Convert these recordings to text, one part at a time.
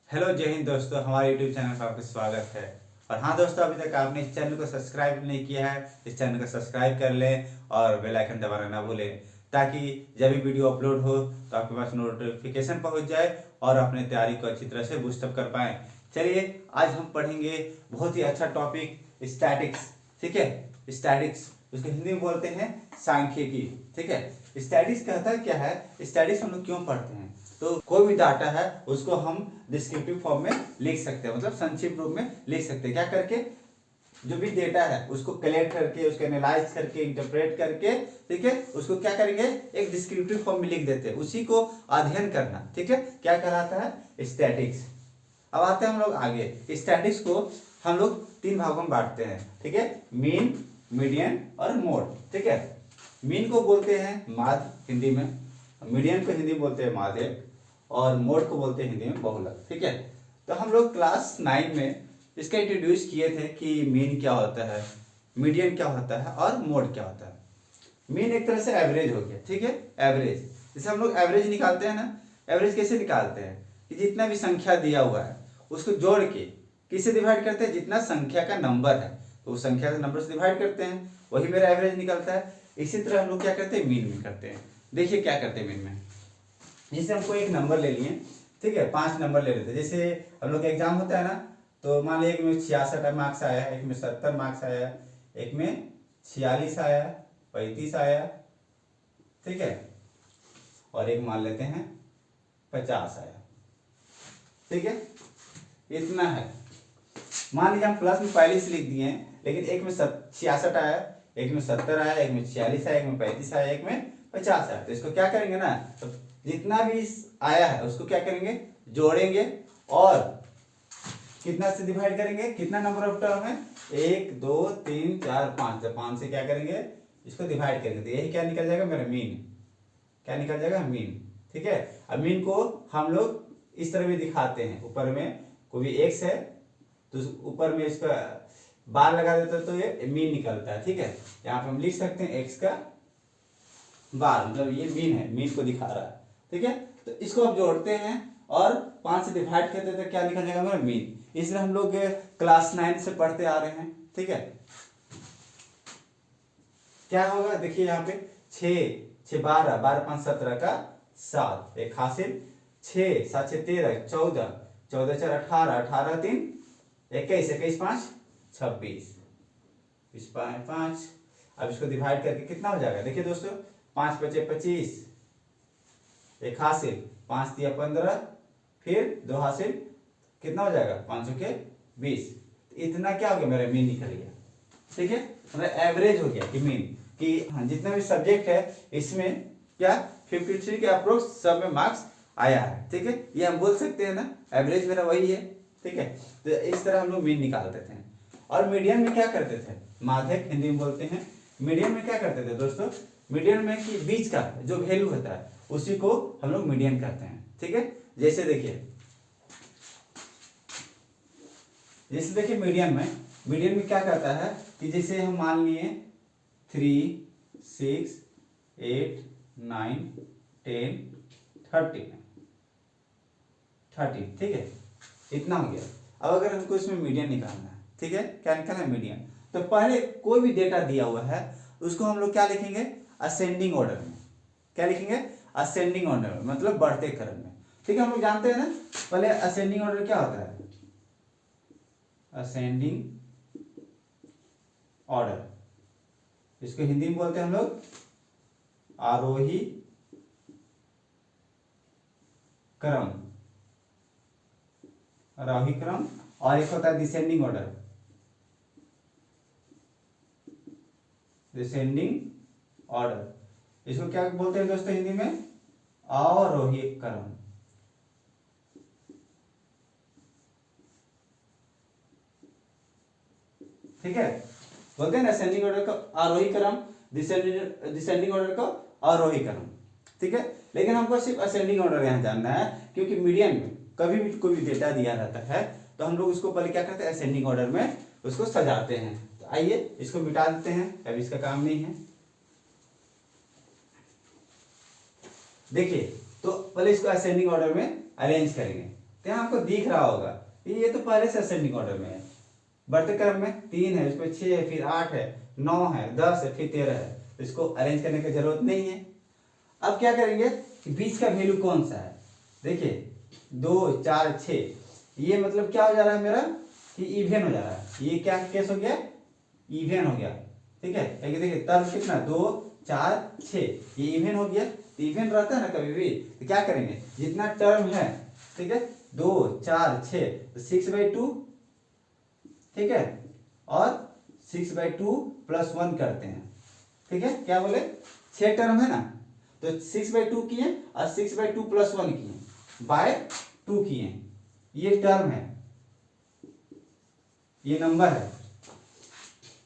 Hello जय हिंद दोस्तों, हमारे यूट्यूब चैनल पर आपका स्वागत है। और हाँ दोस्तों, अभी तक आपने इस चैनल को सब्सक्राइब नहीं किया है, इस चैनल को सब्सक्राइब कर लें और बेल आइकन दबाना ना भूलें, ताकि जब भी वीडियो अपलोड हो तो आपके पास नोटिफिकेशन पहुंच जाए और अपने तैयारी को अच्छी तरह से बूस्टअप कर पाएँ। चलिए, आज हम पढ़ेंगे बहुत ही अच्छा टॉपिक, स्टैटिक्स। ठीक है, स्टैटिक्स उसको हिंदी में बोलते हैं सांख्यिकी। ठीक है, स्टैटिक्स कहता क्या है, स्टैटिक्स हम लोग क्यों पढ़ते हैं? तो कोई भी डाटा है उसको हम डिस्क्रिप्टिव फॉर्म में लिख सकते हैं, मतलब संक्षिप्त रूप में लिख सकते हैं। क्या करके? जो भी डेटा है उसको कलेक्ट करके, उसको एनालाइज करके, इंटरप्रेट करके, ठीक है, उसको क्या करेंगे, एक डिस्क्रिप्टिव फॉर्म में लिख देते हैं। उसी को अध्ययन करना, ठीक है, क्या कहलाता है? स्टैटिक्स। अब आते हैं हम लोग आगे। स्टैटिक्स को हम लोग तीन भागों में बांटते हैं। ठीक है, मीन, मीडियन और मोड। ठीक है, मीन को बोलते हैं माध्य हिंदी में, मीडियन को हिंदी में बोलते हैं माध्य, और मोड को बोलते हैं हिंदी में बहुलक। ठीक है, तो हम लोग क्लास 9 में इसका इंट्रोड्यूस किए थे कि मीन क्या होता है, मीडियन क्या होता है और मोड क्या होता है। मीन एक तरह से एवरेज हो गया। ठीक है, एवरेज, जैसे हम लोग एवरेज निकालते हैं ना, एवरेज कैसे निकालते हैं कि जितना भी संख्या दिया हुआ है उसको जोड़ के किससे डिवाइड करते हैं? जितना संख्या का नंबर है तो उस संख्या के नंबर से डिवाइड करते हैं, वही मेरा एवरेज निकलता है। इसी तरह हम लोग क्या करते हैं, मीन में करते हैं। देखिए क्या करते हैं मीन में, जैसे हमको एक नंबर ले लिए, ठीक है, 5 नंबर ले लेते हैं। जैसे हम लोग का एग्जाम होता है ना, तो मान लीजिए एक में 66 मार्क्स आया, एक में 70 मार्क्स आया, एक में 46 आया, 35 आया, ठीक है, और एक मान लेते हैं 50 आया। ठीक है, इतना है। मान लीजिए हम प्लस में पहले से लिख दिए हैं, लेकिन एक में 66 आया, एक में 70 आया, एक में 46 आया, एक में 35 आया, एक में 50 आया। तो इसको क्या करेंगे ना, तो जितना भी आया है उसको क्या करेंगे, जोड़ेंगे और कितना से डिवाइड करेंगे, कितना नंबर ऑफ टर्म है, 1 2 3 4 5, जब 5 से क्या करेंगे, इसको डिवाइड करेंगे, तो यही क्या निकल जाएगा मेरा मीन। क्या निकल जाएगा? मीन। ठीक है, अब मीन को हम लोग इस तरह भी दिखाते हैं, ऊपर में कोई भी एक्स है तो ऊपर में इसका बार लगा देते हैं तो ये मीन निकलता है। ठीक है, यहाँ पे हम लिख सकते हैं एक्स का बार, मतलब ये मीन है, मीन को दिखा रहा है। ठीक है, तो इसको हम जोड़ते हैं और 5 से डिवाइड करते हैं तो क्या निकल जाएगा हमारा? मीन। इसलिए हम लोग क्लास 9 से पढ़ते आ रहे हैं। ठीक है, क्या होगा देखिए यहाँ पे, 6 6 12, 12 5 17 का 7, एक हासिल, 6 7 6 13 14, 14 4 18, 18 3 21, 21 5 26, 5। अब इसको डिवाइड करके कितना हो जाएगा? देखिए दोस्तों, 5 बचे 25, एक हासिल, 5 दिया 15, फिर 2 हासिल, कितना हो जाएगा? 5 के 20। इतना क्या हो गया? मेरा मीन निकल गया। ठीक है, मतलब एवरेज हो गया कि मीन, कि हाँ, जितना भी सब्जेक्ट है इसमें क्या 53 के अप्रोक्स सब में मार्क्स आया है। ठीक है, ये हम बोल सकते हैं ना, एवरेज मेरा वही है। ठीक है, तो इस तरह हम लोग मीन निकालते थे। और मीडियन में क्या करते थे? माध्यक हिंदी में बोलते हैं। मीडियन में क्या करते थे दोस्तों? मीडियन में कि बीच का जो वैल्यू होता है उसी को हम लोग मीडियन कहते हैं। ठीक है, जैसे देखिए, मीडियन में क्या करता है कि जैसे हम मान लिए 3 6 8 9 10 13, ठीक है, इतना हो गया। अब अगर हमको इसमें मीडियन निकालना है, ठीक है, क्या निकालना है? मीडियन। तो पहले कोई भी डेटा दिया हुआ है उसको हम लोग क्या लिखेंगे? असेंडिंग ऑर्डर में। क्या लिखेंगे? असेंडिंग ऑर्डर में, मतलब बढ़ते क्रम में। ठीक है, हम लोग जानते हैं ना, पहले असेंडिंग ऑर्डर क्या होता है? असेंडिंग ऑर्डर, इसको हिंदी में बोलते हैं हम लोग आरोही क्रम, आरोही क्रम। और एक होता है डिसेंडिंग ऑर्डर, डिसेंडिंग ऑर्डर। इसको क्या बोलते हैं दोस्तों हिंदी में? आरोही क्रम। ठीक है, बोलते हैं ना असेंडिंग ऑर्डर को आरोही क्रम, डिसेंडिंग ऑर्डर को आरोही क्रम। ठीक है, लेकिन हमको सिर्फ असेंडिंग ऑर्डर यहाँ जानना है, क्योंकि मीडियन में कभी भी कोई भी डेटा दिया रहता है तो हम लोग उसको पहले क्या करते हैं? असेंडिंग ऑर्डर में उसको सजाते हैं। तो आइए इसको मिटा देते हैं, अब इसका काम नहीं है। देखिए, तो पहले इसको असेंडिंग ऑर्डर में अरेंज करेंगे। तो यहाँ आपको दिख रहा होगा ये तो पहले से असेंडिंग ऑर्डर में है, बढ़ते क्रम में 3 है, उसमें 6 है, फिर 8 है, 9 है, 10 है, फिर 13 है, तो इसको अरेंज करने की जरूरत नहीं है। अब क्या करेंगे कि बीच का वैल्यू कौन सा है, देखिए 2 4 6, ये मतलब क्या हो जा रहा है मेरा कि इवेन हो जा रहा है, ये क्या केस हो गया, इवेन हो गया, ठीक है। देखिए तर्क कितना 2 4 6, ये इवेन हो गया, तो इवेन रहता है ना कभी भी, तो क्या करेंगे जितना टर्म है, ठीक है 2 4 6, तो 6/2, ठीक है, और 6/2 + 1 करते हैं, ठीक है। क्या बोले 6 टर्म है ना, तो 6/2 किए और 6/2 + 1 किए बाय 2 किए, ये टर्म है, ये नंबर है,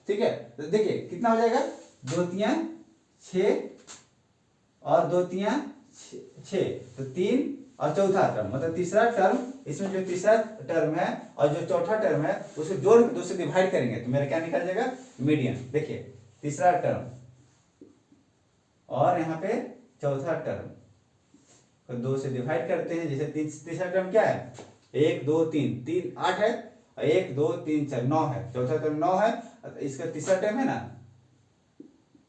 ठीक है। तो देखिए कितना हो जाएगा 2 3 6 और 2 3 6, तो 3 और चौथा टर्म मतलब तीसरा टर्म, इसमें जो तीसरा टर्म है और जो चौथा टर्म है उसको जोड़ के 2 से डिवाइड करेंगे तो मेरा क्या निकल जाएगा मीडियन। देखिए तीसरा टर्म और यहाँ पे चौथा टर्म को 2 से डिवाइड करते हैं, जैसे तीसरा टर्म क्या है 1 2 3, 3 8 है, 1 2 3 4 9 है, चौथा टर्म 9 है, इसका तीसरा टर्म है ना,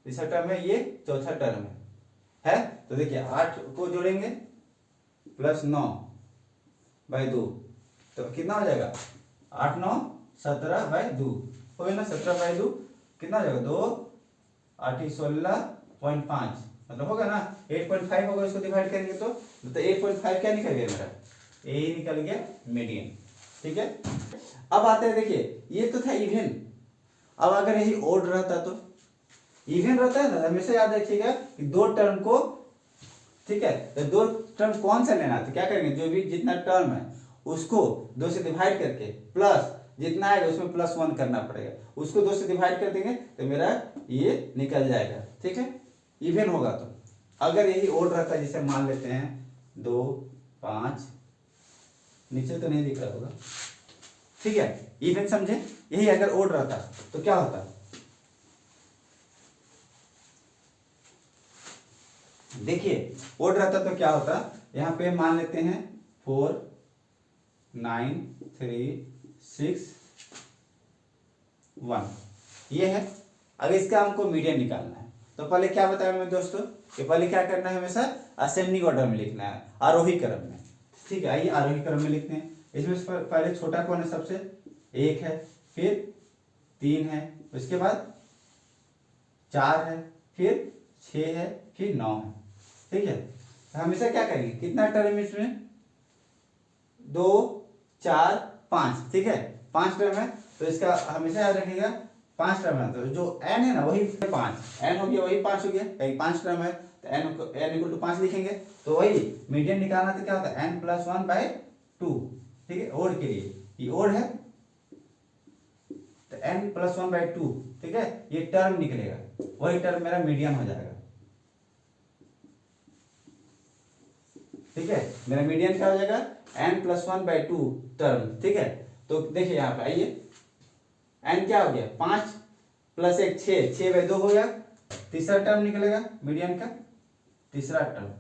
तीसरा टर्म है, ये चौथा टर्म है। तो देखिए 8 को जोड़ेंगे +9/2, तो कितना हो जाएगा 8 9 17/2, हो गया ना 17/2, कितना हो जाएगा 2 8 16.5, मतलब होगा ना 8.5 होगा, इसको डिवाइड करेंगे तो मतलब 8.5 क्या निकल गया मेरा, यही निकल गया मीडियन, ठीक है। अब आते हैं देखिए ये तो था इवेन, अब अगर यही ओड रहता तो, इवेन रहता है ना हमेशा याद रखिएगा कि 2 टर्म को, ठीक है, तो 2 टर्म कौन सा लेना, तो क्या करेंगे जो भी जितना टर्म है उसको 2 से डिवाइड करके प्लस जितना आएगा उसमें +1 करना पड़ेगा, उसको 2 से डिवाइड कर देंगे तो मेरा ये निकल जाएगा, ठीक है, इवेन होगा तो। अगर यही ओड रहता है, जैसे मान लेते हैं 2 5, नीचे तो नहीं दिख रहा होगा, ठीक है, इवेन समझे, यही अगर ओड रहता तो क्या होता, देखिए ओड रहता तो क्या होता, यहाँ पे मान लेते हैं 4 9 3 6 1, ये है। अगर इसका हमको मीडियन निकालना है तो पहले क्या बताया मैं दोस्तों कि पहले क्या करना है, हमेशा असेंडिंग ऑर्डर में लिखना है, आरोही क्रम में, ठीक है। आइए आरोही क्रम में लिखते हैं, इसमें से पहले छोटा कौन है, सबसे 1 है, फिर 3 है, उसके बाद 4 है, फिर 6 है, फिर 9 है, ठीक है। तो हमेशा क्या करेंगे, कितना टर्म है इसमें 2 4 5, ठीक है, 5 टर्म है, तो इसका हमेशा याद रखिएगा 5 टर्म है, तो जो n है ना वही 5, n हो गया वही 5 हो गया, कहीं 5 टर्म है तो n = 5 लिखेंगे, तो वही मीडियन निकालना तो क्या होता है n + 1/2, ठीक है, ओड के लिए ये ओड है तो n + 1/2, ठीक है, ये टर्म निकलेगा, वही टर्म मेरा मीडियन हो जाएगा, ठीक है, मेरा मीडियन क्या हो जाएगा n + 1/2 टर्म, ठीक है। तो देखिए यहाँ पे आइए n क्या हो गया 5 + 1 6, 6/2 हो गया, तीसरा टर्म निकलेगा मीडियन का, तीसरा टर्म,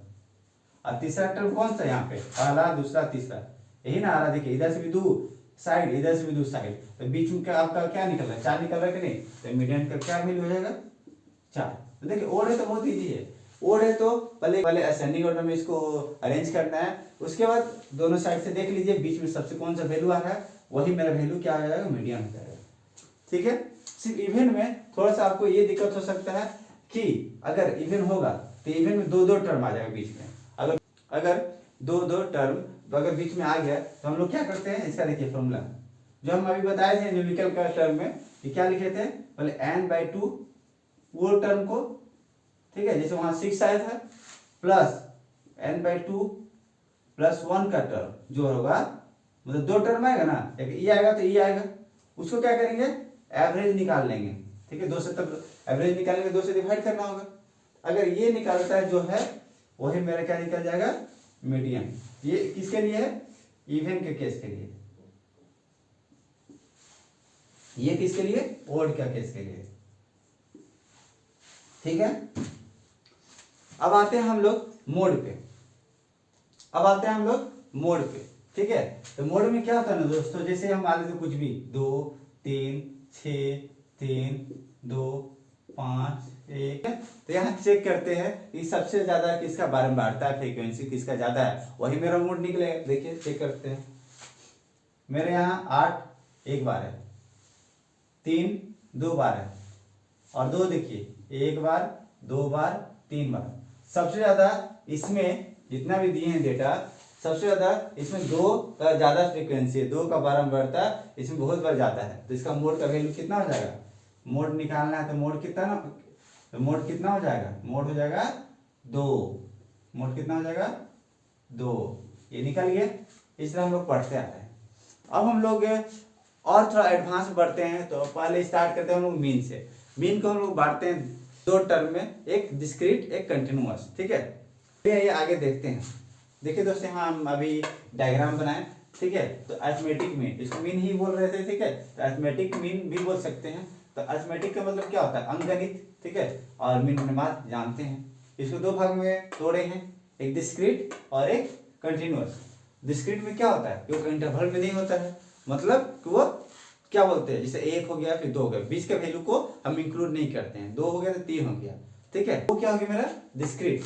और तीसरा टर्म कौन सा यहाँ पे, पहला दूसरा तीसरा, यही ना आ रहा, देखिए इधर से भी 2 साइड, इधर से भी 2 साइड, तो बीच में क्या आपका क्या निकल रहा है 4 निकल रहा है कि नहीं, तो मीडियन का क्या वैल्यू हो जाएगा 4। तो देखिए ओड है तो बहुत ईजी है, ओड है तो पहले असेंडिंग ऑर्डर में इसको अरेंज करना है, उसके बाद दोनों साइड से देख लीजिए बीच में सबसे कौन सा वैल्यू आ रहा है, वही मेरा वैल्यू क्या आ जाएगा मीडियन हो जाएगा, ठीक है। सिर्फ इवेन में थोड़ा सा आपको ये दिक्कत हो सकता है कि अगर इवेन होगा तो इवेन में 2 टर्म आ जाएगा बीच में, अगर 2 टर्म अगर बीच में आ गया तो हम लोग क्या करते हैं, इसका देखिए फॉर्मूला जो हम अभी बताए थे न्यूमेरिकल का टर्म में, कि क्या लिखे थे पहले n/2 वो टर्म को, ठीक है, जैसे वहां 6 आया था, प्लस n/2 + 1 का टर्म जो होगा, मतलब 2 टर्म आएगा ना, एक ई आएगा तो ई आएगा, उसको क्या करेंगे एवरेज निकाल लेंगे, ठीक है, 2 से तब एवरेज निकालेंगे, 2 से डिवाइड करना होगा, अगर ये निकालता है जो है वही मेरा क्या निकल जाएगा मीडियन। ये किसके लिए है, इवन के केस के लिए, ये किसके लिए ओड का केस के लिए, ठीक है। अब आते हैं हम लोग मोड पे, अब आते हैं हम लोग मोड पे, ठीक है। तो मोड में क्या होता है ना दोस्तों, जैसे हम मान लेते कुछ भी 2 3 6 3 2 5 1, तो यहाँ चेक करते हैं कि सबसे ज्यादा किसका बारंबारता है, फ्रीक्वेंसी किसका ज्यादा है, वही मेरा मोड निकलेगा। देखिए चेक करते हैं, मेरे यहाँ 8 एक बार है, 3 2 बार है, और 2 देखिए 1 बार 2 बार 3 बार। सबसे ज्यादा इसमें जितना भी दिए हैं डेटा, सबसे ज्यादा इसमें 2 का ज्यादा फ्रीक्वेंसी है, 2 का बारंबारता इसमें बहुत बार ज्यादा है। तो इसका मोड का वैल्यू कितना हो जाएगा, मोड निकालना है तो मोड कितना ना, तो मोड कितना हो जाएगा, मोड हो जाएगा 2। मोड कितना हो जाएगा 2, ये निकल गया। इस तरह हम लोग पढ़ते आ रहे हैं। अब हम लोग और थोड़ा एडवांस बढ़ते हैं, तो पहले स्टार्ट करते हैं हम लोग मीन से। मीन को हम लोग बांटते हैं 2 टर्म में, एक डिस्क्रीट एक कंटिन्यूअस, ठीक है। ये आगे देखते हैं। देखिए दोस्तों, यहाँ हम अभी डायग्राम बनाए, ठीक है। तो अरिथमेटिक मीन, इसको मीन ही बोल रहे थे, ठीक है। तो अरिथमेटिक मीन भी बोल सकते हैं। तो अरिथमेटिक का मतलब क्या होता है, अंकगणित, ठीक है। और मीन बात जानते हैं। इसको 2 भाग में तोड़े हैं, एक डिस्क्रीट और एक कंटिन्यूअस। डिस्क्रीट में क्या होता है, वो इंटरवल में नहीं होता है, मतलब कि वो क्या बोलते हैं, जैसे 1 हो गया फिर 2 हो गया, बीच के वैल्यू को हम इंक्लूड नहीं करते हैं। 2 हो गया तो 3 हो गया, ठीक है। वो क्या हो गया मेरा डिस्क्रीट।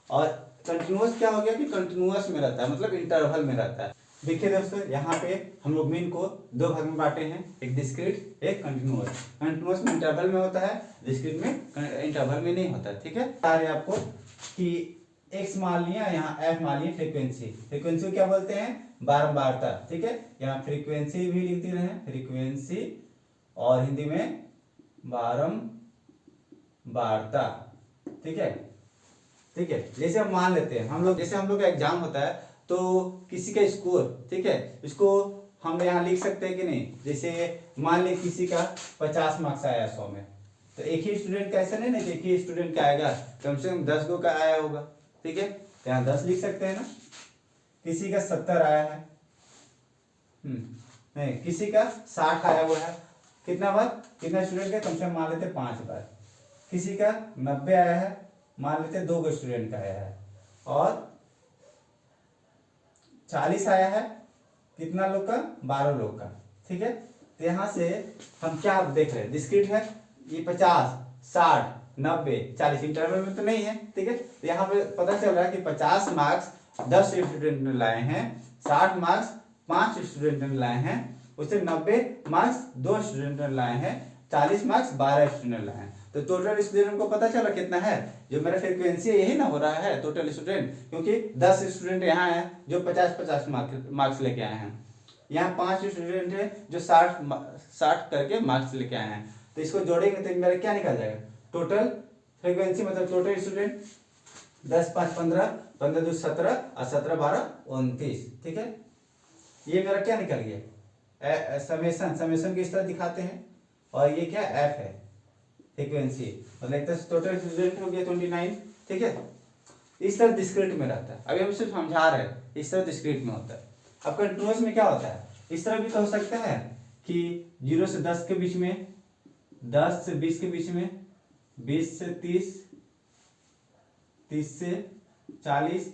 और कंटिन्यूअस क्या हो गया कि कंटिन्यूअस में रहता है, मतलब इंटरवल में रहता है। देखिए दोस्तों, यहाँ पे हम लोग मीन को 2 भाग में बांटे हैं, एक डिस्क्रीट एक कंटिन्यूअस। कंटिन्यूअस में इंटरवल में होता है, डिस्क्रीट में इंटरवल में नहीं होता, ठीक है। बता रहे आपको कि एक्स मान लिया, यहाँ एफ मान लिया फ्रीक्वेंसी। फ्रीक्वेंसी को क्या बोलते हैं, बारंबारता, ठीक है। यहाँ फ्रीक्वेंसी भी लिखते रहे, फ्रीक्वेंसी, और हिंदी में बारंबारता, ठीक है। ठीक है, जैसे हम मान लेते हैं हम लोग, जैसे हम लोग का एग्जाम होता है तो किसी का स्कोर, ठीक है, इसको हम यहाँ लिख सकते हैं कि नहीं। जैसे मान ली किसी का 50 मार्क्स आया 100 में, तो एक ही स्टूडेंट का ऐसा नहीं ना कि एक ही स्टूडेंट का आएगा, कम से कम 10 गो का आया होगा, ठीक है। तो यहाँ 10 लिख सकते हैं ना। किसी का 70 आया है, नहीं, किसी का 60 आया हुआ है, कितना बार, कितना स्टूडेंट का, कम से कम मान लेते 5 बार। किसी का 90 आया है, मान लेते 2 स्टूडेंट का आया है, और 40 आया है, कितना लोग का, 12 लोग का, ठीक है। तो यहाँ से हम क्या देख रहे हैं, डिस्क्रीट है, ये 50 60 90 40 इंटरवल में तो नहीं है, ठीक है। तो यहाँ पे पता चल रहा है कि 50 मार्क्स 10 स्टूडेंट ने लाए हैं, 60 मार्क्स 5 स्टूडेंट ने लाए हैं, उससे 90 मार्क्स 2 स्टूडेंट ने लाए हैं, 40 मार्क्स 12 स्टूडेंट लाए हैं। तो टोटल स्टूडेंट को पता चला कितना है, जो मेरा फ्रीक्वेंसी यही ना हो रहा है टोटल स्टूडेंट, क्योंकि 10 स्टूडेंट यहाँ है जो 50-50 मार्क्स लेके आए हैं, यहाँ 5 स्टूडेंट है जो 60 करके मार्क्स लेके आए हैं। तो इसको जोड़ेंगे तो मेरा क्या निकल जाएगा, टोटल फ्रीक्वेंसी, मतलब टोटल स्टूडेंट 10 5 15 15 2 17 और 17 12 29, ठीक है। ये मेरा क्या निकल गया, समेशन किस तरह दिखाते हैं, और ये क्या एफ है फ्रीक्वेंसी, मतलब टोटल स्टूडेंट हो गया 29, ठीक है। इस तरह डिस्क्रीट में रहता है। अभी हम सिर्फ समझा रहे हैं, इस तरह डिस्क्रीट में होता है। अब कंटिन्यूअस में क्या होता है, इस तरह भी तो हो सकता है कि 0 से 10 के बीच में, 10 से 20 के बीच में, 20 से 30, 30 से 40,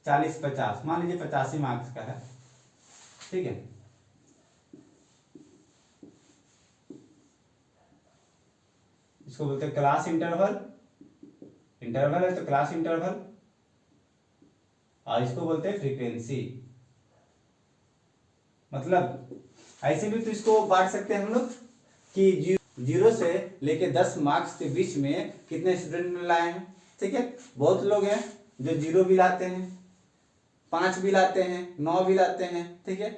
40 से 50, मान लीजिए 85 मार्क्स का है, ठीक है। इसको बोलते हैं क्लास इंटरवल, इंटरवल है तो क्लास इंटरवल, और इसको बोलते हैं फ्रीक्वेंसी। मतलब ऐसे भी तो इसको बांट सकते हैं हम लोग कि 0 से लेके 10 मार्क्स के बीच में कितने स्टूडेंट लाए हैं, ठीक है। बहुत लोग हैं जो 0 भी लाते हैं, 5 भी लाते हैं, 9 भी लाते हैं, ठीक है,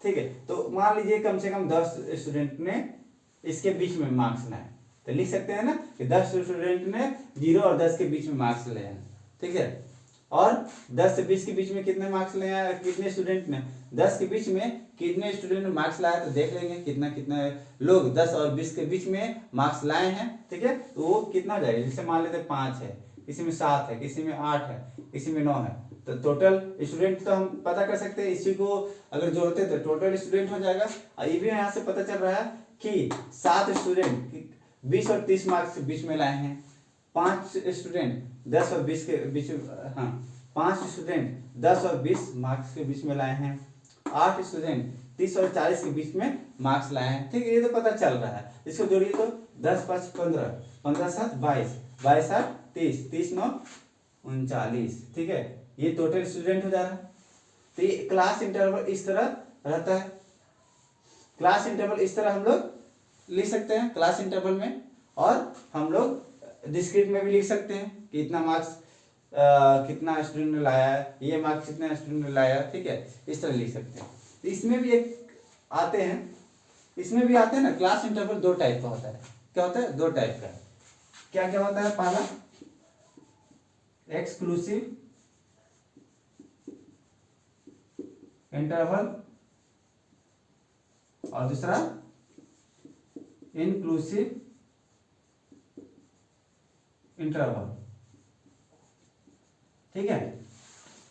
ठीक है। तो मान लीजिए कम से कम 10 स्टूडेंट ने इसके बीच में मार्क्स लाए, तो लिख सकते हैं ना कि 10 स्टूडेंट ने 0 और 10 के बीच में मार्क्स लिए हैं, ठीक है। और 10 से 20 के बीच में कितने मार्क्स ले आए, कितने स्टूडेंट ने 10 के बीच में कितने स्टूडेंट ने मार्क्स लाया, तो देख लेंगे कितना कितना लोग 10 और 20 के बीच में मार्क्स लाए हैं, ठीक है। तो वो कितना हो जाएगा, जैसे मान लेते 5 है, किसी में 7 है, किसी में 8 है, किसी में 9 है। तो टोटल स्टूडेंट तो हम पता कर सकते हैं, इसी को अगर जोड़ते तो टोटल स्टूडेंट हो जाएगा। और ये भी यहाँ से पता चल रहा है कि 7 स्टूडेंट 20 और 30 मार्क्स के बीच में लाए हैं, 5 स्टूडेंट 10 और 20 के बीच, हाँ 5 स्टूडेंट 10 और 20 मार्क्स के बीच में लाए हैं, 8 स्टूडेंट 30 और 40 के बीच में मार्क्स लाए हैं। ठीक है, ये तो पता चल रहा है। इसको जोड़िए तो 10 5 15, 15 7 22, 22 8 30, 30 9 39। ठीक है, ये टोटल स्टूडेंट हो जा रहा है। तो ये क्लास इंटरवल इस तरह रहता है। क्लास इंटरवल इस तरह हम लोग लिख सकते हैं क्लास इंटरवल में, और हम लोग डिस्क्रीट में भी लिख सकते हैं कि इतना मार्क्स कितना स्टूडेंट ने लाया है, ये मार्क्स कितना स्टूडेंट ने लाया है। ठीक है, इस तरह लिख सकते हैं। तो इसमें भी एक आते हैं, इसमें भी आते हैं ना, क्लास इंटरवल 2 टाइप का होता है। क्या होता है? 2 टाइप का। क्या क्या होता है? पहला एक्सक्लूसिव इंटरवल और दूसरा इंक्लूसिव इंटरवल। ठीक है,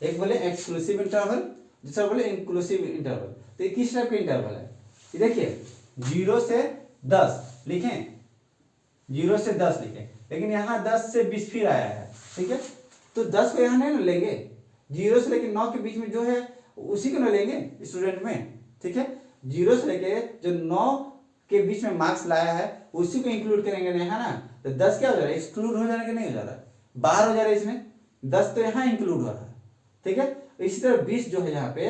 एक बोले एक्सक्लूसिव इंटरवल, दूसरा बोले इंक्लूसिव इंटरवल। तो ये किस टाइप का इंटरवल है? ये देखिए 0 से 10 लिखें, 0 से 10 लिखें, लेकिन यहाँ 10 से 20 फिर आया है। ठीक है, तो 10 को यहाँ नहीं ना लेंगे, 0 से लेकर 9 के बीच में जो है उसी को ना लेंगे स्टूडेंट में। ठीक है, 0 से लेके जो 9 के बीच में मार्क्स लाया है उसी को इंक्लूड करेंगे ना, है ना। तो 10 क्या हो जा रहा है? एक्सक्लूड हो जा रहा है कि नहीं हो जा रहा है? बाहर हो जा रहा है इसमें। 10 तो यहाँ इंक्लूड हो रहा है। ठीक है, इसी तरह 20 जो है यहाँ पे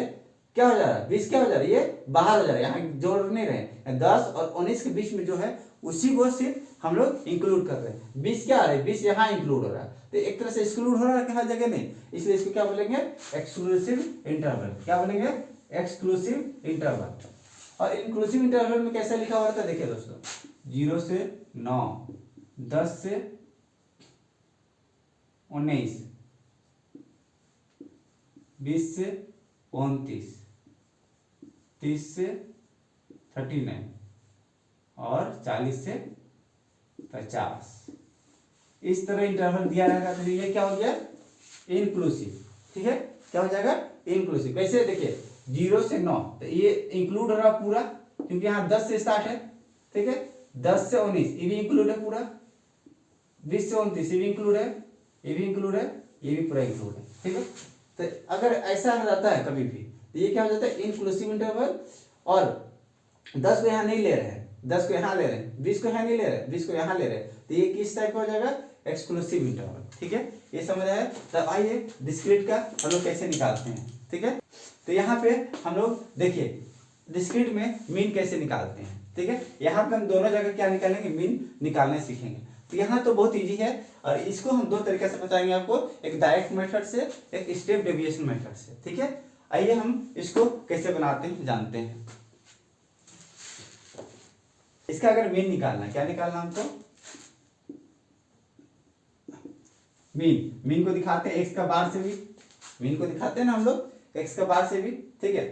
क्या हो जा रहा है? 20 क्या हो जा रहा है? ये बाहर हो जा रहा है, यहाँ जोड़ नहीं रहे। 10 और 19 के बीच में जो है उसी को सिर्फ हम लोग इंक्लूड कर रहे हैं। 20 क्या आ रहा है? 20 यहाँ इंक्लूड हो रहा है, तो एक तरह से एक्सक्लूड हो रहा है हर जगह नहीं, इसलिए इसको क्या बोलेंगे? Exclusive interval. क्या बोलेंगे? Exclusive interval. और इंक्लूसिव इंटरवल में कैसे लिखा हुआ था? देखिए दोस्तों, 0 से 9, 10 से 19, 20 से 29, 30 से 39 और 40 से 50। इस तरह इंटरवल दिया रहेगा। तो ये क्या हो गया? इनक्लूसिव। ठीक है, क्या हो जाएगा? इनक्लूसिव। कैसे? देखिए 0 से 9, तो ये इंक्लूड हो रहा पूरा, क्योंकि यहाँ 10 से स्टार्ट है। ठीक है, 10 से 19 ये भी इंक्लूड है पूरा, 20 से 29 ये भी इंक्लूड है, ये भी इंक्लूड है, ये भी पूरा इंक्लूड है। ठीक है, तो अगर ऐसा रहता है कभी भी तो ये क्या हो जाता है? Inclusive interval. और 10 को यहाँ नहीं ले रहे हैं, 10 को यहाँ ले रहे हैं, 20 को यहाँ नहीं ले रहे हैं, 20 को यहाँ ले रहे हैं, तो ये किस टाइप का हो जाएगा? Exclusive interval. ठीक है, ये समझ आया। तब आइए डिस्क्रीट का हम लोग कैसे निकालते हैं। ठीक है, तो यहाँ पे हम लोग देखिए डिस्क्रीट में मीन कैसे निकालते हैं। ठीक है, यहाँ पे हम दोनों जगह क्या निकालेंगे? मीन निकालने सीखेंगे। तो यहाँ तो बहुत इजी है, और इसको हम 2 तरीके से बताएंगे आपको, एक डायरेक्ट मेथड से, एक स्टेप डेविएशन मेथड से। ठीक है, आइए हम इसको कैसे बनाते हैं जानते हैं। इसका अगर मीन निकालना है, क्या निकालना हमको? मीन को दिखाते हैं एक्स का बार से भी, मीन को दिखाते हैं ना हम लोग एक्स का बार से भी। ठीक है,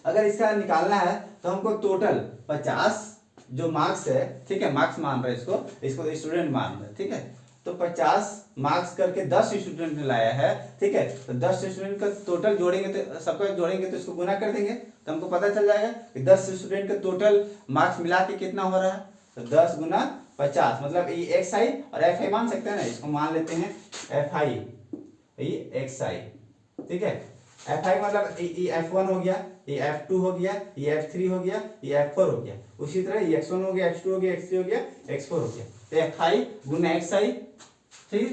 अगर इसका निकालना है तो हमको टोटल 50 जो मार्क्स है, ठीक है, मार्क्स मान रहे हैं इसको स्टूडेंट मान रहे हैं। ठीक है, तो 50 मार्क्स करके 10 स्टूडेंट ने लाया है। ठीक है, तो 10 स्टूडेंट का टोटल जोड़ेंगे, तो सबका जोड़ेंगे तो इसको गुना कर देंगे, तो हमको पता चल जाएगा कि 10 स्टूडेंट का टोटल मार्क्स मिला के कितना हो रहा है। तो 10 गुना 50, मतलब ये एक्स आई और एफ आई मान सकते हैं ना, इसको मान लेते हैं एफ आई, ये एक्स आई। ठीक है, एफ आई मतलब ये F1 हो गया, ये F2 हो गया, ये F3 हो गया, ये F4 हो गया। उसी तरह ये X1 हो गया, X2 हो गया, X3 हो गया, X4 हो गया। तो एफ आई गुना एक्स आई, फिर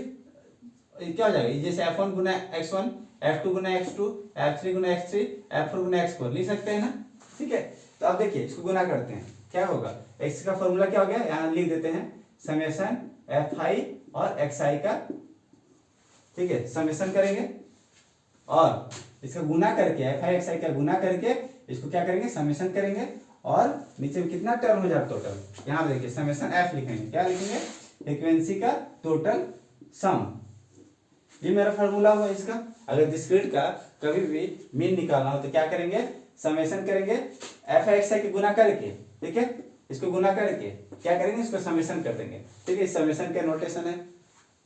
क्या हो जाएगा? जैसे F1 गुना X1, F2 गुना X2, F3 गुना X3, F4 गुना X4 लिख सकते हैं ना। ठीक है, तो अब देखिए इसको गुना करते हैं, क्या होगा? x का फॉर्मूला क्या हो गया? यहाँ लिख देते हैं समेशन एफ आई और एक्स आई का। ठीक है, समेशन करेंगे और इसका गुना करके एफ आई एक्स आई का गुना करके इसको क्या करेंगे? समेशन करेंगे, और नीचे में कितना टर्म हो जाएगा टोटल? यहाँ देखिए समेशन एफ लिखेंगे, क्या लिखेंगे? फ्रीक्वेंसी का टोटल सम। ये मेरा फार्मूला हुआ इसका। अगर डिस्क्रीट का कभी भी मीन निकालना हो तो क्या करेंगे? समेशन करेंगे एफ आई एक्स आई के गुना करके। ठीक है, इसको गुना करके क्या करेंगे? इसको समेशन कर देंगे। ठीक है, समेशन का नोटेशन है।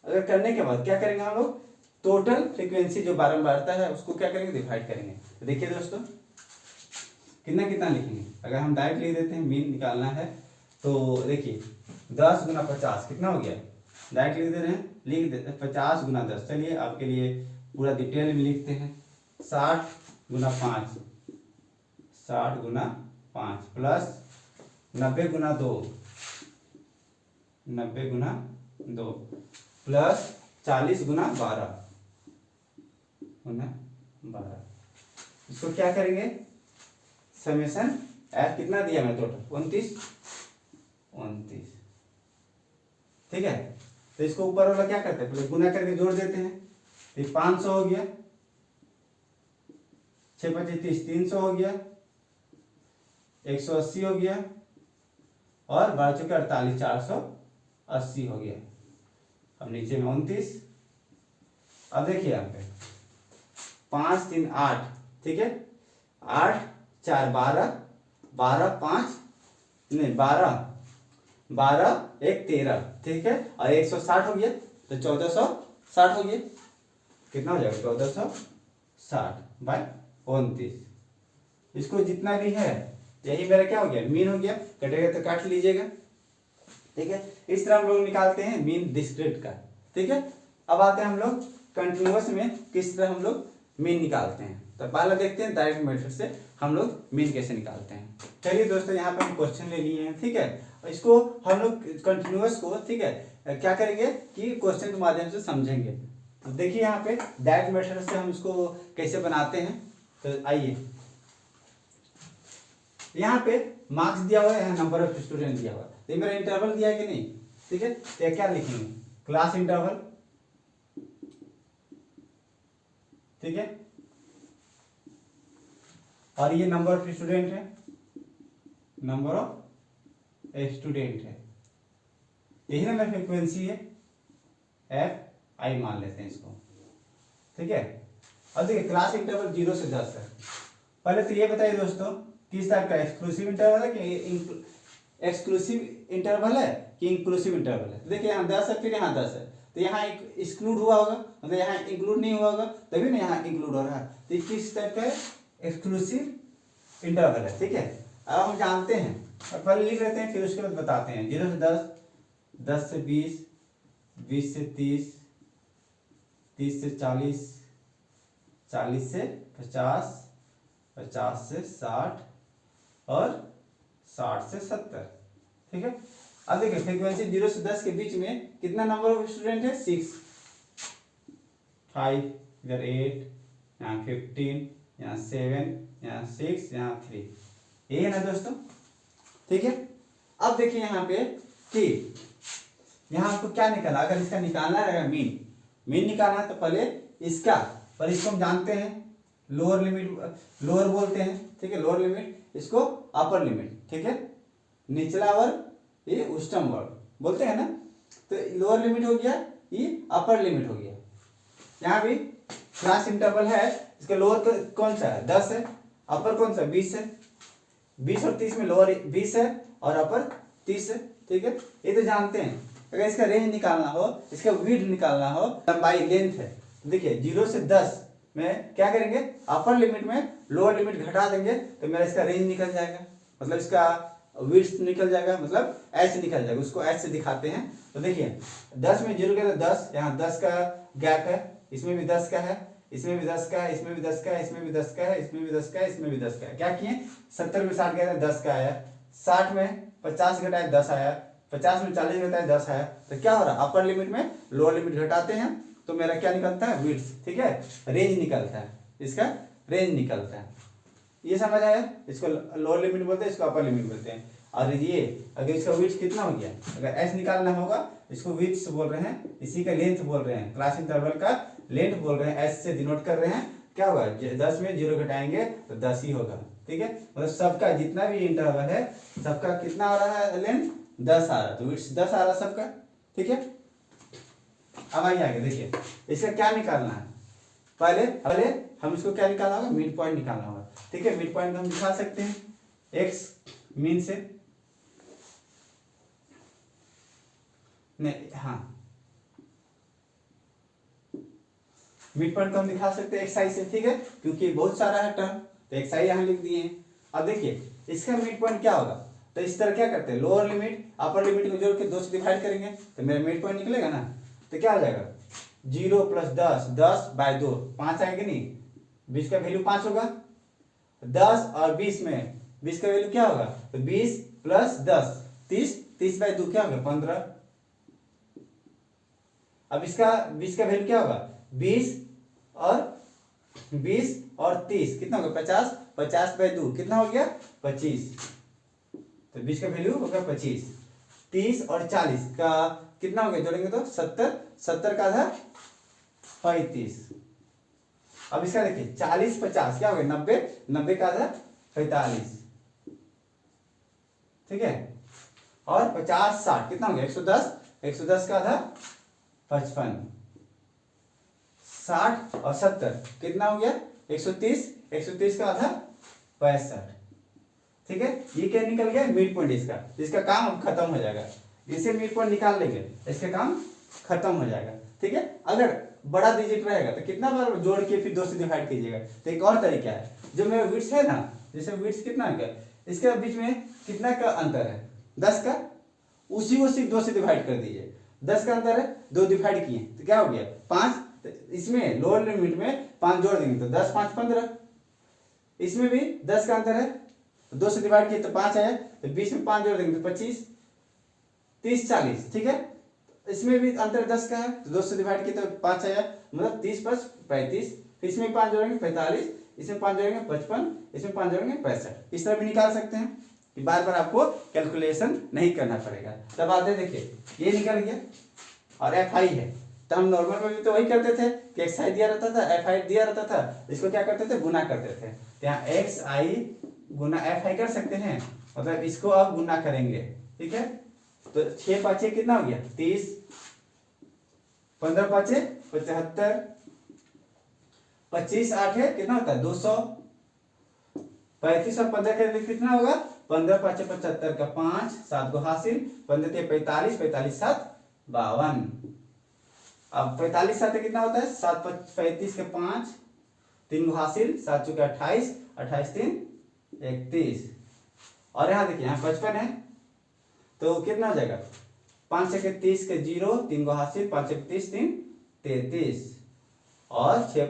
अगर करने के बाद क्या करेंगे हम लोग? टोटल फ्रीक्वेंसी जो बारंबारता है उसको क्या करेंगे? डिवाइड करेंगे। तो देखिए दोस्तों कितना कितना लिखेंगे। अगर हम डायरेक्ट लिख देते हैं, मीन निकालना है, तो देखिए 10 गुना 50 कितना हो गया? डायरेक्ट लिख दे रहे हैं, लिख देते हैं 50 गुना 10। चलिए आपके लिए पूरा डिटेल में लिखते हैं। 60 × 5, 60 × 5 प्लस 90 × 2, 90 × 2 प्लस 40 × 12 इसको क्या करेंगे, समेशन एफ कितना दिया मैं टोटल 29, ठीक है। तो इसको ऊपर वाला क्या करते हैं, पहले गुना करके जोड़ देते हैं। तो 500 हो गया, 6 × 25 = 30, 300 हो गया, 180 हो गया और बढ़ चुके 48, 480 हो गया। अब नीचे में 29। अब देखिए यहाँ पे 5 3 8, ठीक है, 8 4 12, 12 5 नहीं 12 1 13, ठीक है, और 160 हो गया तो 1460 हो गया। कितना हो जाएगा 1460 बाय 29। इसको जितना भी है यही मेरा क्या हो गया, मीन हो गया। कटेगा तो काट लीजिएगा, ठीक है। इस तरह हम लोग निकालते हैं मीन डिस्क्रीट का, ठीक है। अब आते हैं हम लोग कंटिन्यूअस में किस तरह हम लोग मीन निकालते हैं। तो पहले देखते हैं डायरेक्ट मेथड से हम लोग मीन कैसे निकालते हैं। चलिए दोस्तों, यहाँ पे हम क्वेश्चन ले लिए हैं, ठीक है। इसको हम लोग कंटिन्यूअस को, ठीक है, क्या करेंगे कि क्वेश्चन के माध्यम से समझेंगे। तो देखिए यहाँ पे डायरेक्ट मेथड से हम इसको कैसे बनाते हैं। तो आइए, यहाँ पे मार्क्स दिया हुआ है, नंबर ऑफ स्टूडेंट दिया हुआ है, तो मेरा इंटरवल दिया है कि नहीं, ठीक है। तो क्या लिखेंगे, क्लास इंटरवल, ठीक है, और ये नंबर ऑफ स्टूडेंट है, नंबर ऑफ स्टूडेंट है, यही ना मेरी फ्रीक्वेंसी है, FI मान लेते हैं इसको, ठीक है। अब देखिए क्लास इंटरवल 0 से 10 है। पहले तो ये बताइए दोस्तों, किस टाइप का एक्सक्लूसिव इंटरवल है कि एक्सक्लूसिव इंटरवल है कि इंक्लूसिव इंटरवल है। देखिए यहाँ 10 है, फिर यहाँ 10 है, तो यहाँ एक एक्सक्लूड हुआ होगा, मतलब यहाँ इंक्लूड नहीं हुआ होगा, तभी ना यहाँ इंक्लूड हो रहा है। तो ये किस टाइप का है, एक्सक्लूसिव इंटरवल है, ठीक है। अब हम जानते हैं, और पहले लिख लेते हैं, फिर उसके बाद बताते हैं। 0 से 10, 10 से 20, 20 से 30, 30 से 40, 40 से 50, 50 से 60 और 60 से 70, ठीक है। अब देखिए फ्रीक्वेंसी 0 से 10 के बीच में कितना नंबर ऑफ स्टूडेंट है, 6, 5 इधर 8, यहाँ 15, यहाँ 7, यहाँ 6, यहाँ 3, यही है ना दोस्तों, ठीक है। अब देखिए यहाँ पे कि यहाँ आपको क्या निकालना, अगर इसका निकालना रहेगा मीन निकालना है, तो पहले इसका, पर इसको हम जानते हैं लोअर लिमिट, लोअर बोलते हैं, ठीक है, लोअर लिमिट, इसको अपर लिमिट, ठीक है, निचला वर्ग ये उच्चतम वर्ग बोलते हैं ना। तो लोअर लिमिट हो गया, ये अपर लिमिट हो गया। यहाँ भी क्लास इंटरवल है, इसका लोअर कौन सा है, 10 है, अपर कौन सा 20 है, 20 और 30 में लोअर 20 है और अपर 30 है, ठीक है, ये तो जानते हैं। अगर इसका रेंज निकालना हो, इसका विड्थ निकालना हो, लंबाई लेंथ है, तो देखिए 0 से 10 में क्या करेंगे, अपर लिमिट में लोअर लिमिट घटा देंगे तो मेरा इसका रेंज निकल जाएगा, मतलब इसका विड्थ निकल जाएगा, मतलब एच निकल जाएगा। उसको एच से दिखाते हैं। तो देखिए 10 में 0 के तो 10, यहाँ 10 का गैप है, इसमें भी 10 का है, इसमें भी 10 का है, इसमें भी 10 का है, इसमें भी 10 का है, इसमें भी 10 का है, इसमें भी 10 का है। क्या किए, 70 में 60 गया 10 का आया, 60 में 50 घटाया 10 आया, 50 में 40 घटाया 10 आया। तो क्या हो रहा है, अपर लिमिट में लोअर लिमिट घटाते हैं तो मेरा क्या निकलता है, विड्थ, ठीक है, रेंज निकलता है, इसका रेंज निकलता है। ये समझ आया, इसको लोअर लिमिट बोलते हैं, इसको अपर लिमिट बोलते हैं। और ये अगर इसका विड्थ कितना हो गया, अगर एच निकालना होगा, इसको विड्थ बोल रहे हैं, इसी का लेंथ बोल रहे हैं, क्लास इंटरवल का लेंथ बोल रहे हैं, एच से डिनोट कर रहे हैं। क्या होगा, 10 में 0 घटाएंगे तो 10 ही होगा, ठीक है, मतलब सबका जितना भी इंटरवल है सबका कितना आ रहा है, लेंथ 10 आ रहा है, तो विड्थ 10 आ रहा है सबका, ठीक है। अब आगे देखिए इसका क्या निकालना है, पहले हम इसको क्या निकालना होगा, मिड पॉइंट निकालना होगा, ठीक है। मिड पॉइंट हम दिखा सकते हैं एक्स मीन से, नहीं, हाँ, मिड पॉइंट को हम दिखा सकते हैं एक्स आई से, ठीक है, क्योंकि बहुत सारा है टर्म, तो एक्स आई यहाँ लिख दिए हैं। अब देखिए इसका मिड पॉइंट क्या होगा, तो इस तरह क्या करते हैं, लोअर लिमिट अपर लिमिट को जोड़ के 2 से डिवाइड करेंगे तो मेरा मिड पॉइंट निकलेगा ना। तो क्या हो जाएगा, 0 प्लस 10, 10/2, 5 आएगा नहीं, 20 का वैल्यू 5 होगा। 10 और 20 में 20 का वैल्यू क्या होगा, तो 20 प्लस 10, 30, 30/2 क्या होगा 15। अब इसका 20 का वैल्यू क्या होगा, 20 और 30 कितना होगा 50, 50/2 कितना हो गया 25। तो 20 का वैल्यू होगा 25। 30 और 40 का कितना हो गया, जोड़ेंगे तो 70, 70 का आधा 35। अब इसका देखिए 40 50 क्या हो गया 90, 90 का आधा 45, ठीक है। और 50 60 कितना हो गया 110, 110 का आधा 55। 60 और 70 कितना हो गया 130, 130 का आधा 65, ठीक है। ये क्या निकल गया मिड पॉइंट इसका, इसका काम अब खत्म हो जाएगा। इसे मिड पॉइंट निकाल लेंगे, इसका काम खत्म हो जाएगा, ठीक है। अगर बड़ा डिजिट रहेगा तो कितना बार जोड़ के फिर 2 से डिवाइड कीजिएगा। तो एक और तरीका है, जो मेरा विड्थ है ना, जैसे विड्थ कितना है, इसके बीच में कितना का अंतर है 10 का, उसी को सिर्फ 2 से डिवाइड कर दीजिए। 10 का अंतर है, 2 डिवाइड किए तो क्या हो गया 5। तो इसमें लोअर लिमिट में 5 जोड़ देंगे तो 10 5 15। इसमें भी 10 का अंतर है, 2 से डिवाइड किए तो 5 आया, तो 20 में 5 जोड़ देंगे तो 25, 30 40, ठीक है। इसमें भी अंतर 10 का है, तो 2 से डिवाइड किए तो 5 आया, मतलब 30 + 35। इसमें 5 जोड़ेंगे 45, इसमें 5 जोड़ेंगे 55, इसमें 5 जोड़ेंगे 65। इस तरह भी निकाल सकते हैं कि बार बार आपको कैलकुलेशन नहीं करना पड़ेगा। तब आते देखिए ये निकल गया और FI है, तो हम नॉर्मल में भी तो वही करते थे कि XI दिया रहता था, FI दिया रहता था, इसको क्या करते थे गुना करते थे। तो यहाँ XI गुना FI कर सकते हैं, मतलब इसको अब गुना करेंगे, ठीक है। तो 6 5 कितना हो गया 30, 15 5 75, 25 8 है कितना होता है 200, 35 और 15 के लिए कितना होगा 15 5 75 का 5, 7 को हासिल, 15 3 45, 45 7 52। अब 45 7 कितना होता है 7 35 के 5, 3 को हासिल, 7 चुके 28, 28 3 31। और यहाँ देखिए यहाँ 55 है तो कितना हो जाएगा 5 के 30 के 0, 3 को हासिल, 5 के 30 3 33 और 6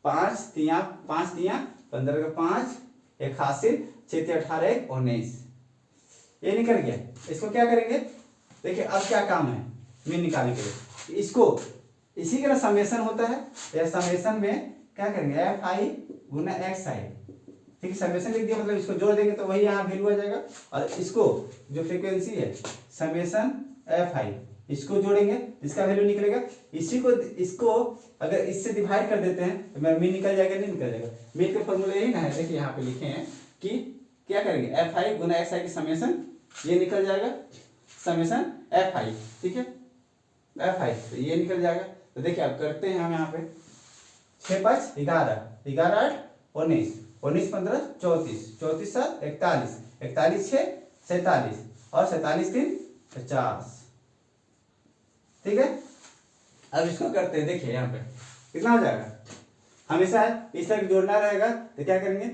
5 3 15 का 5, 1 हासिल, 6 3 18 1 19। ये निकल गया। इसको क्या करेंगे देखिए, अब क्या काम है मीन निकालने के लिए, इसको इसी का समेशन होता है, या समेशन में क्या करेंगे FI गुना XI, ठीक है। समेशन लिख दिया मतलब इसको जोड़ देंगे तो वही यहाँ वैल्यू आ जाएगा। और इसको जो फ्रीक्वेंसी है समेशन FI, इसको जोड़ेंगे इसका वैल्यू निकलेगा। इसी को इसको अगर इससे डिवाइड कर देते हैं तो मेरा मीन निकल जाएगा, नहीं निकल जाएगा। मीन का फॉर्मूला यही ना है, देखिए यहाँ पे लिखे हैं कि क्या करेंगे FI गुना XI की समेशन, ये निकल जाएगा समेशन FI, ठीक है FI, तो ये निकल जाएगा। तो देखिए आप करते हैं हम यहाँ पे 6 5 11, 11 8 19, 19 15 34, 34 7 41, 41 6 47 और 47 3 50, ठीक है। अब इसको करते हैं, देखिए यहाँ पे कितना हो जाएगा, हमेशा इस तरह जोड़ना रहेगा। तो क्या करेंगे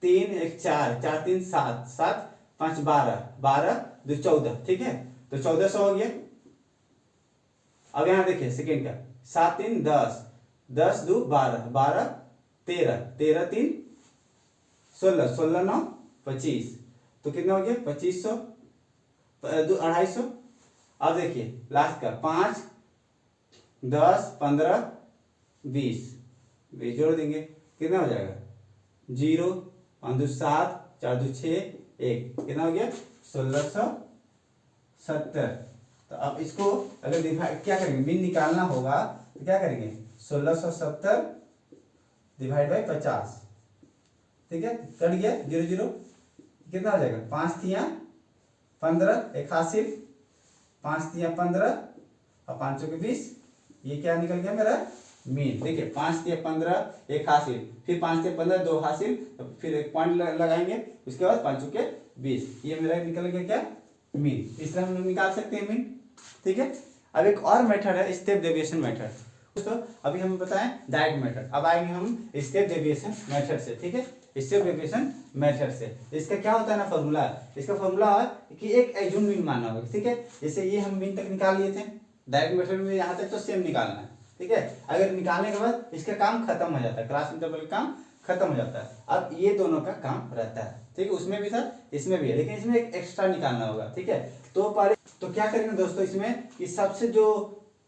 3 1 4, 4 3 7, 7 5 12, 12 2 14, ठीक है। तो 1400 हो गया। अब यहाँ देखिए सेकेंड का 7 3 10, 10 2 12, 12 13, 13 3 16, 16 9 25, तो कितना हो गया 2500, 250। अब देखिए लास्ट का 5 10 15 20, 20 जोड़ देंगे कितना हो जाएगा 0 5 2 7, 4 2 6 1, कितना हो गया 1670। तो अब इसको अगर डिवाइड क्या करेंगे मीन निकालना होगा तो क्या करेंगे 1670 डिवाइड बाई 50, ठीक है। कट गया 0 0, कितना हो जाएगा 5 3 15, 1 हासिल, 5 3 15 और 5 के 20, ये क्या निकल गया मेरा मीन। देखिए 5 3 15, 1 हासिल, फिर 5 3 15 2 हासिल, फिर एक पॉइंट लगाएंगे, उसके बाद 5 के 20, ये मेरा निकल गया क्या मीन। इस तरह हम लोग निकाल सकते हैं मीन, ठीक है। अब एक और मेथड है स्टेप डेविएशन मेथड, दोस्तों अभी हम बताएं डायरेक्ट मेथड, अब आएंगे हम स्टेप डेविएशन मेथड से, ठीक है। स्टेप डेविएशन मेथड से इसका क्या होता है ना फॉर्मूला, इसका फॉर्मूला है कि एक एज्यूम मीन मानना होगा, ठीक है। जैसे ये हम मीन तक निकाल लिए थे, डायरेक्ट मेथड में यहाँ तक तो सेम निकालना है, ठीक है। अगर निकालने के बाद इसका काम खत्म हो जाता है, क्लास इंटरवल का काम खत्म हो जाता है। अब ये दोनों का काम रहता है, ठीक है। उसमें भी था, इसमें भी है, लेकिन इसमें एक एक्स्ट्रा निकालना होगा, ठीक है। तो पहले तो क्या करेंगे दोस्तों, इसमें कि सबसे जो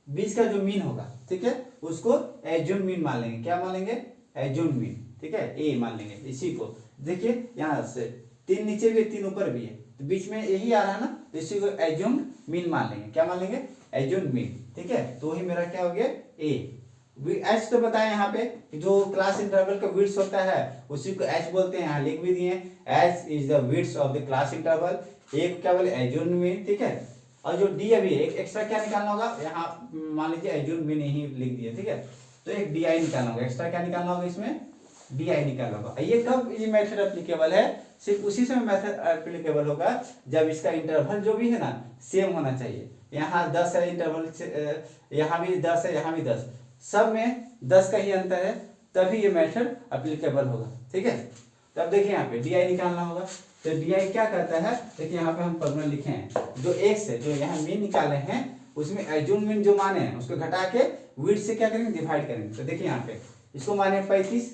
बीच का जो मीन होगा, ठीक है, उसको एज्यूम मीन मान लेंगे। क्या मान लेंगे? एज्यूम मीन, ठीक है, ए मान लेंगे इसी को। देखिए यहाँ से 3 नीचे भी है, 3 ऊपर भी है, तो बीच में यही आ रहा है ना, तो इसी को एज्यूम मीन मान लेंगे। क्या मान लेंगे? एज्यूम मीन, ठीक है। तो ही मेरा क्या हो गया? ए। एच तो बताया यहाँ पे कि जो क्लास इंटरवल का विड्थ होता है उसी को एच बोलते हैं, यहाँ लिख भी दिए, H is the width of the class interval. A को क्या बोले? एज्यूम मीन, ठीक है। और जो डी अभी एक एक्स्ट्रा क्या निकालना होगा, यहाँ मान लीजिए एज्यूम मीन यही लिख दिए, ठीक है। तो एक डी आई निकालना होगा, एक्स्ट्रा क्या निकालना होगा इसमें? डी आई निकालना होगा। ये कब ये मेथड एप्लीकेबल है? सिर्फ उसी समय मेथड एप्लीकेबल होगा जब इसका इंटरवल जो भी है ना सेम होना चाहिए। यहाँ 10 है इंटरवल, यहाँ भी 10 है, यहाँ भी 10, सब में 10 का ही अंतर है, तभी ये मेथड एप्लीकेबल होगा, ठीक है। तो अब देखिए यहाँ पे डी आई निकालना होगा, तो डी आई क्या कहता है? देखिए यहाँ पे हम फॉर्मूला लिखे हैं, जो एक्स है, जो यहाँ मीन निकाले हैं, उसमें एज्यूम मीन जो माने हैं उसको घटा के विड्थ से क्या करेंगे? डिवाइड करेंगे। तो देखिए यहाँ पे इसको माने 35,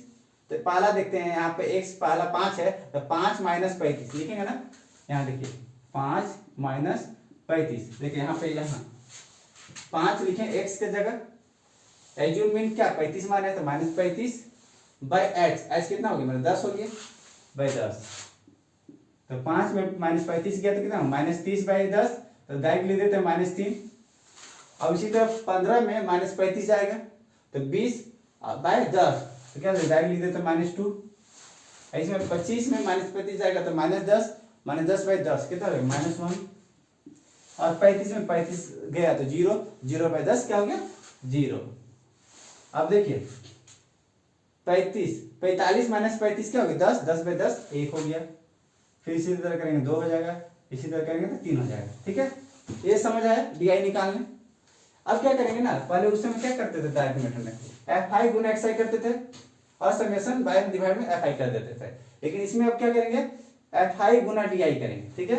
तो पहला देखते हैं यहाँ पे एक्स पहला 5 है, तो 5 माइनस 35 लिखेंगे ना। यहाँ देखिए 5 माइनस 35, देखिए यहाँ पे, यहाँ 5 लिखे एक्स के जगह, एज्यूम मीन क्या 35 माने है, तो माइनस 35 बाई एच, एच कितना हो गया मेरा? 10 हो गया बाई 10। तो 5 में माइनस 35 गया तो कितना? माइनस 30 बाई 10, तो डायरेक्ट ले देते हैं -3। अब इसी तरह 15 में माइनस 35 जाएगा, तो 20 बाई 10, तो क्या डायरेक्ट लिख देते हैं -2। इसमें 25 में माइनस 35 जाएगा, तो -10, -10 बाई 10 कितना हो गया? -1। और 35 में 35 गया तो 0, 0 बाई 10 क्या हो गया? 0। अब देखिए 45 माइनस 35 क्या हो गया? 10, 10 बाई 10 1 हो गया। फिर इसी तरह करेंगे 2 हो जाएगा, इसी तरह करेंगे तो 3 हो जाएगा, ठीक है। ये समझ आया डी आई निकालने। अब क्या करेंगे ना, पहले उस समय क्या करते थे डायरेक्ट मेथड में, एफ आई गुना एक्स आई करते थे और समेशन बाय डिवाइड में एफ आई कर देते थे। लेकिन इसमें अब क्या करेंगे? F I Guna D I करेंगे, ठीक है।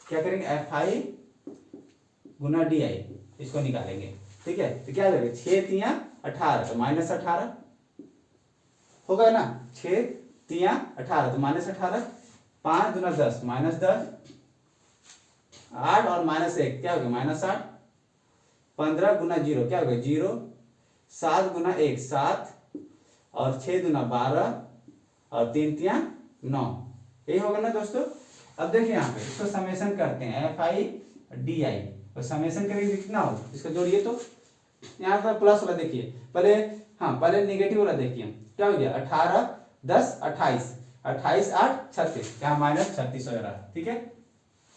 क्या करेंगे? F I Guna D I, इसको निकालेंगे, ठीक है। तो क्या करेंगे? 6 तिया 18, तो -18 होगा ना। 6 तिया 18, तो -18, 5 गुना 10 -10, 8 और -1 क्या हो गया? -8, 15 गुना 0 क्या हो गया? 0, 7 गुना 1 7, और 6 गुना 12, और 3 तिया 9, यही होगा ना दोस्तों। अब देखिए यहाँ पे इसको समेशन करते हैं, एफ आई डी आई, और समेशन करेंगे कितना हो, इसको जोड़िए तो यहाँ पर प्लस वाला देखिए पहले, हाँ पहले निगेटिव वाला देखिए क्या हो गया? 18 10 28, 28 8 36, यहाँ -36 हो रहा है, ठीक है,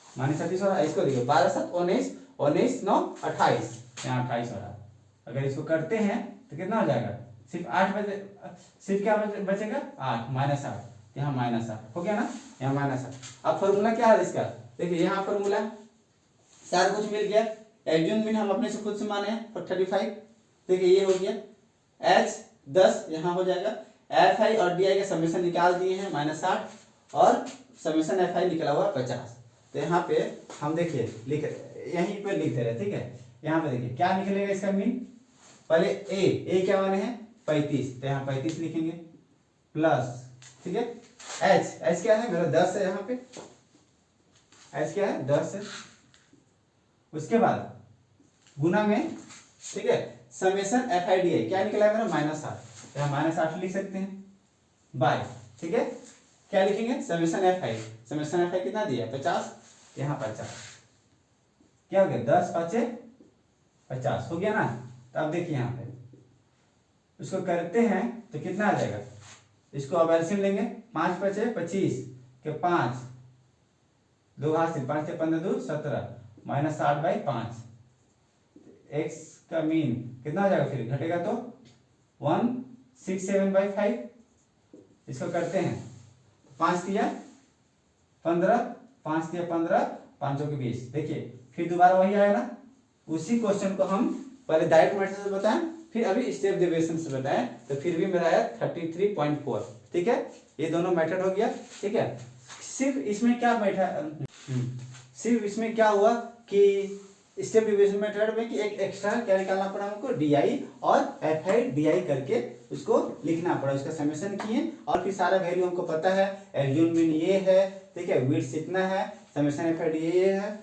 -36 हो रहा है। इसको देखिए 12 7 19, 19 9 28, यहाँ 28 हो रहा है। अगर इसको करते हैं तो कितना हो जाएगा? सिर्फ 8 बचे, सिर्फ क्या बचेगा? 8 -8, यहाँ -8 हो गया ना, यहाँ -8। अब फॉर्मूला क्या है इसका? देखिए यहाँ फॉर्मूला सारा कुछ मिल गया। एज्यूम मीन हम अपने से खुद से माने हैं 35, देखिए ये हो गया। एच 10 यहाँ हो जाएगा, एफ आई और डी आई का समेशन निकाल दिए हैं -8, और समेशन एफ आई निकला हुआ 50। तो यहाँ पे हम देखिए लिख, यहीं पे लिखते रहे, ठीक है। यहाँ पे देखिए क्या निकलेगा इसका मीन, पहले ए क्या माने हैं? 35, तो यहाँ 35 लिखेंगे प्लस, ठीक है। एच क्या है मेरा? 10 है, यहाँ पे एच क्या है? 10 है। उसके बाद गुना में, ठीक है, summation F I D I क्या निकला है मेरा? -8, यहाँ -8 लिख सकते हैं बाय, ठीक है। क्या लिखेंगे? समेशन एफ आई कितना दिया? 50, यहाँ 50 क्या हो गया? 10 5 50 हो गया ना। तो अब देखिए यहाँ पे उसको करते हैं तो कितना आ जाएगा? इसको अब एलसीएम लेंगे, 5 5 25 के 5, 2 हाथ से 5 से 15 2 17, -8/5, एक्स का मीन कितना हो जाएगा? फिर घटेगा तो 167/5। इसको करते हैं 5 दिया 15, 5 दिया 15, 5 के 20। देखिए फिर दोबारा वही आया ना। उसी क्वेश्चन को हम पहले डायरेक्ट मेथड से बताएं, फिर अभी स्टेप डेविएशन से बताएं, तो फिर भी मेरा आया 33.4, ठीक है। ये दोनों मेथड हो गया, ठीक है। सिर्फ इसमें क्या बैठा, सिर्फ इसमें क्या हुआ कि स्टेप डिवीजन मेथड में कि एक एक्स्ट्रा क्या निकालना पड़ा हमको, DI और FI DI करके उसको लिखना पड़ा, उसका समेशन किए और फिर सारा वैल्यू हमको पता है, एल्यून मीन ये है, ठीक है, विड्थ इतना है, समेशन FI DI ये है,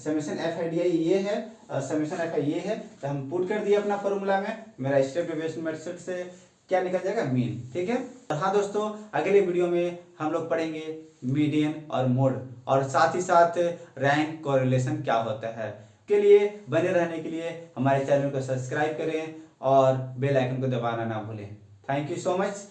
समेशन FI DI ये है और समेशन FI ये है, तो हम पुट कर दिए अपना फॉर्मूला में, मेरा स्टेप डिवीजन मेथड से क्या निकल जाएगा, मीन, ठीक है। और हाँ दोस्तों, अगले वीडियो में हम लोग पढ़ेंगे मीडियन और मोड और साथ ही साथ रैंक कोरिलेशन क्या होता है। के लिए बने रहने के लिए हमारे चैनल को सब्सक्राइब करें और बेल आइकन को दबाना ना भूलें। Thank you so much.